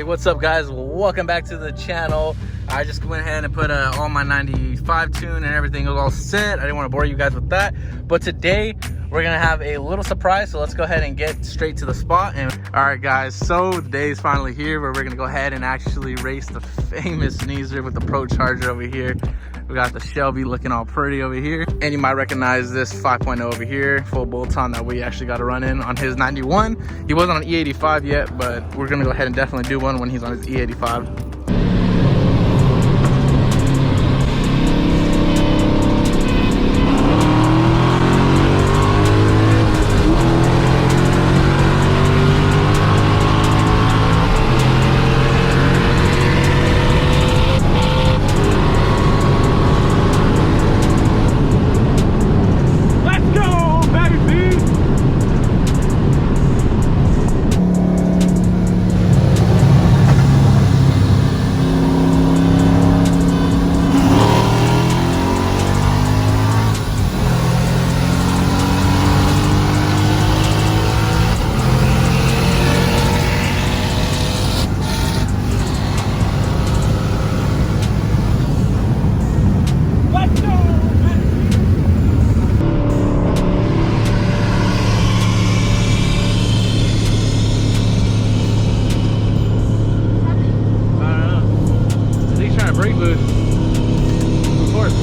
What's up, guys? Welcome back to the channel. I just went ahead and put all my 95 tune and everything was all set. I didn't want to bore you guys with that, but today we're gonna have a little surprise, so let's go ahead and get straight to the spot. And all right, guys, so the day is finally here where we're gonna go ahead and actually race the famous sneezer with the Procharger over here. We got the Shelby looking all pretty over here, and you might recognize this 5.0 over here, full bolt-on, that we actually got to run in on his 91. He wasn't on E85 yet, but we're gonna go ahead and definitely do one when he's on his E85. Brake boost, of course.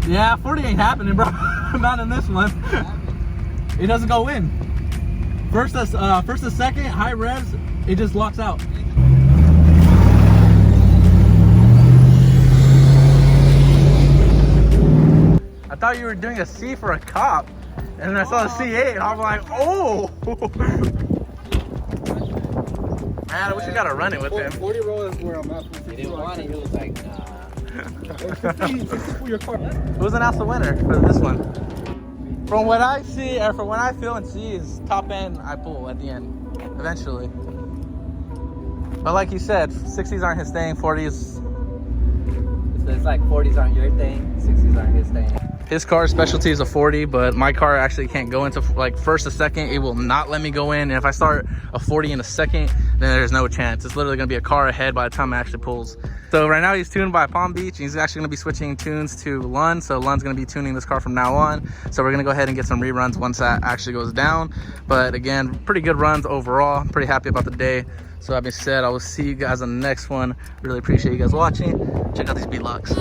Yeah, 40 ain't happening, bro. Not in this one. It doesn't go in. First to second, high revs, it just locks out. I thought you were doing a C for a cop, and then I saw the C8, and I'm like, oh! Man, I wish I got to run it with him. 40 roll is where I'm at. He didn't want it, he was like, nah. Who's announced the winner for this one? From what I see, or from what I feel and see, is top end I pull at the end, eventually. But like you said, 60s aren't his thing, 40s. It's like 40s aren't your thing, 60s aren't his thing. His car's specialty is a 40, but my car actually can't go into like first to second. It will not let me go in. And if I start a 40 in a second, then there's no chance. It's literally gonna be a car ahead by the time it actually pulls. So right now he's tuned by Palm Beach. He's actually gonna be switching tunes to Lund. So Lund's gonna be tuning this car from now on. So we're gonna go ahead and get some reruns once that actually goes down. But again, pretty good runs overall. I'm pretty happy about the day. So that being said, I will see you guys on the next one. Really appreciate you guys watching. Check out these beat locks.